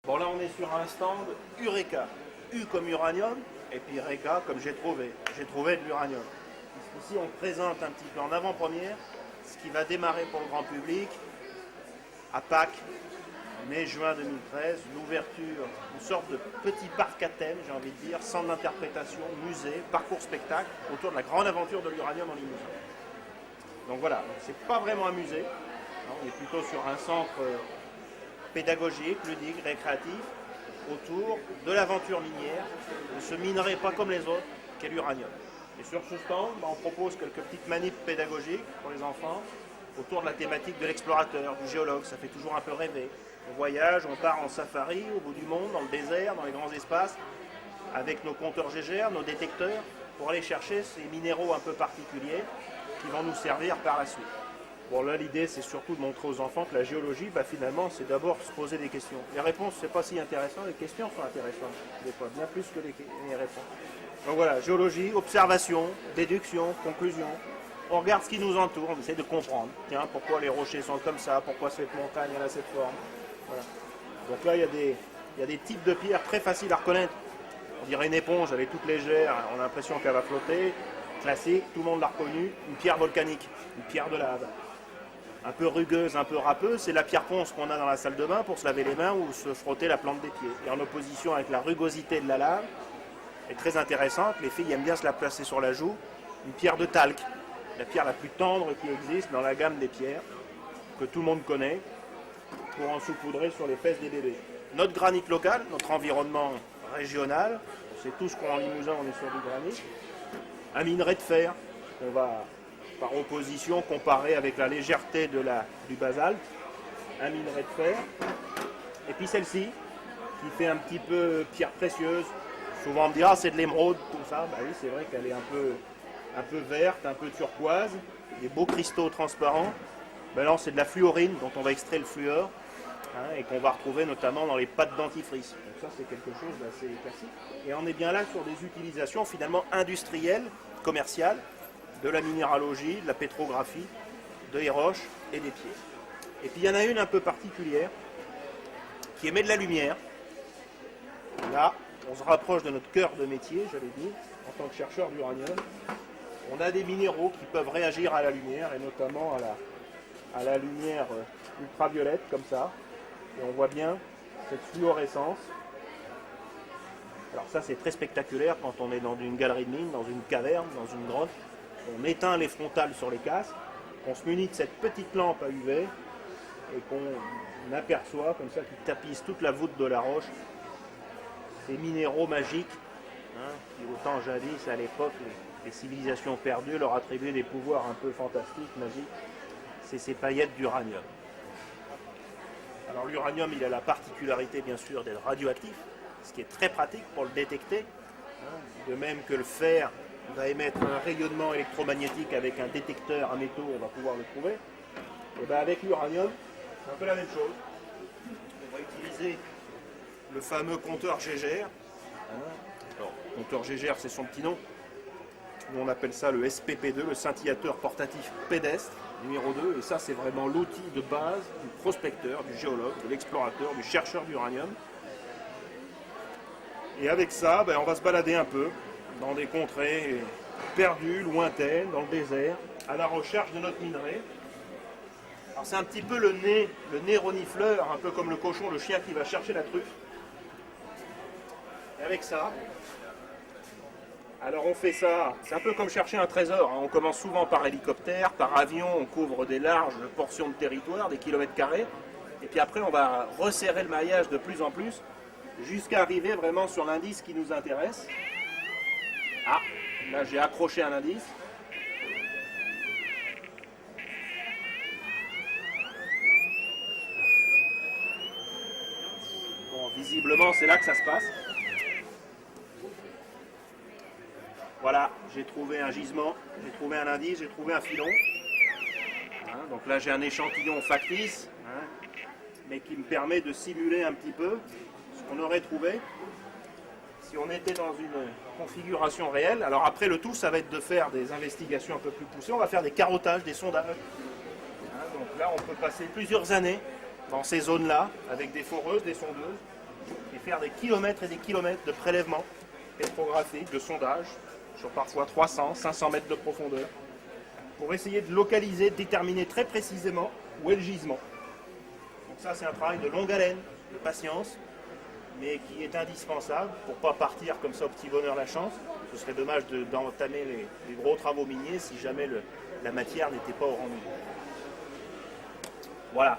Bon, là, on est sur un stand Eureka. U comme uranium, et puis Reka comme j'ai trouvé. J'ai trouvé de l'uranium. Ici, on présente un petit peu en avant-première ce qui va démarrer pour le grand public à Pâques, mai-juin 2013, l'ouverture, une sorte de petit parc à thème, j'ai envie de dire, centre d'interprétation, musée, parcours spectacle, autour de la grande aventure de l'uranium en Limousin. Donc voilà, c'est pas vraiment un musée, on est plutôt sur un centre pédagogique, ludique, récréatif, autour de l'aventure minière, de ce minerai pas comme les autres, qu'est l'uranium. Et sur ce stand, on propose quelques petites manips pédagogiques pour les enfants, autour de la thématique de l'explorateur, du géologue, ça fait toujours un peu rêver. On voyage, on part en safari, au bout du monde, dans le désert, dans les grands espaces, avec nos compteurs GGR, nos détecteurs, pour aller chercher ces minéraux un peu particuliers qui vont nous servir par la suite. Bon, là, l'idée, c'est surtout de montrer aux enfants que la géologie, finalement, c'est d'abord se poser des questions. Les réponses, c'est pas si intéressant, les questions sont intéressantes, des fois, bien plus que les réponses. Donc voilà, géologie, observation, déduction, conclusion. On regarde ce qui nous entoure, on essaie de comprendre. Tiens, pourquoi les rochers sont comme ça, pourquoi cette montagne a cette forme. Voilà. Donc là, il y a des types de pierres très faciles à reconnaître. On dirait une éponge, elle est toute légère, on a l'impression qu'elle va flotter. Classique, tout le monde l'a reconnu, une pierre volcanique, une pierre de lave. Un peu rugueuse, un peu râpeuse, c'est la pierre ponce qu'on a dans la salle de bain pour se laver les mains ou se frotter la plante des pieds. Et en opposition avec la rugosité de la lave, est très intéressante, les filles aiment bien se la placer sur la joue, une pierre de talc, la pierre la plus tendre qui existe dans la gamme des pierres, que tout le monde connaît, pour en saupoudrer sur les fesses des bébés. Notre granit local, notre environnement régional, on sait tous qu'en Limousin on est sur du granit, un minerai de fer, on va par opposition comparer avec la légèreté du basalte, un minerai de fer, et puis celle-ci, qui fait un petit peu pierre précieuse. Souvent on me dira c'est de l'émeraude, tout ça. Oui, c'est vrai qu'elle est un peu verte, un peu turquoise, des beaux cristaux transparents. Non, c'est de la fluorine dont on va extraire le fluor et qu'on va retrouver notamment dans les pâtes dentifrice. Donc ça c'est quelque chose d'assez classique. Et on est bien là sur des utilisations finalement industrielles, commerciales, de la minéralogie, de la pétrographie, des roches et des pierres. Et puis il y en a une un peu particulière qui émet de la lumière. Là, on se rapproche de notre cœur de métier, j'allais dire, en tant que chercheur d'uranium. On a des minéraux qui peuvent réagir à la lumière, et notamment à la lumière ultraviolette, comme ça. Et on voit bien cette fluorescence. Alors ça, c'est très spectaculaire quand on est dans une galerie de mine, dans une caverne, dans une grotte. On éteint les frontales sur les casques, qu'on se munit de cette petite lampe à UV, et qu'on aperçoit, comme ça, qui tapisse toute la voûte de la roche, ces minéraux magiques, qui autant jadis, à l'époque, les civilisations perdues leur attribuaient des pouvoirs un peu fantastiques, magiques. C'est ces paillettes d'uranium. Alors l'uranium, il a la particularité, bien sûr, d'être radioactif, ce qui est très pratique pour le détecter. De même que le fer va émettre un rayonnement électromagnétique avec un détecteur à métaux, on va pouvoir le trouver. Et avec l'uranium, c'est un peu la même chose. On va utiliser le fameux compteur GGR. Alors, compteur GGR, c'est son petit nom. Nous, on appelle ça le SPP2, le scintillateur portatif pédestre, numéro 2. Et ça, c'est vraiment l'outil de base du prospecteur, du géologue, de l'explorateur, du chercheur d'uranium. Et avec ça, on va se balader un peu dans des contrées perdues, lointaines, dans le désert, à la recherche de notre minerai. Alors c'est un petit peu le nez renifleur, un peu comme le cochon, le chien qui va chercher la truffe. Et avec ça, alors on fait ça, c'est un peu comme chercher un trésor. On commence souvent par hélicoptère, par avion, on couvre des larges portions de territoire, des kilomètres carrés. Et puis après, on va resserrer le maillage de plus en plus, jusqu'à arriver vraiment sur l'indice qui nous intéresse. Ah, là j'ai accroché un indice. Bon, visiblement c'est là que ça se passe. Voilà, j'ai trouvé un gisement, j'ai trouvé un indice, j'ai trouvé un filon. Donc là j'ai un échantillon factice, mais qui me permet de simuler un petit peu ce qu'on aurait trouvé si on était dans une configuration réelle. Alors après, le tout, ça va être de faire des investigations un peu plus poussées. On va faire des carottages, des sondages. Donc là, on peut passer plusieurs années dans ces zones-là, avec des foreuses, des sondeuses, et faire des kilomètres et des kilomètres de prélèvements pétrographiques, de sondages, sur parfois 300, 500 mètres de profondeur, pour essayer de localiser, de déterminer très précisément où est le gisement. Donc ça, c'est un travail de longue haleine, de patience, mais qui est indispensable pour ne pas partir comme ça au petit bonheur la chance. Ce serait dommage d'entamer les gros travaux miniers si jamais la matière n'était pas au rendez-vous. Voilà.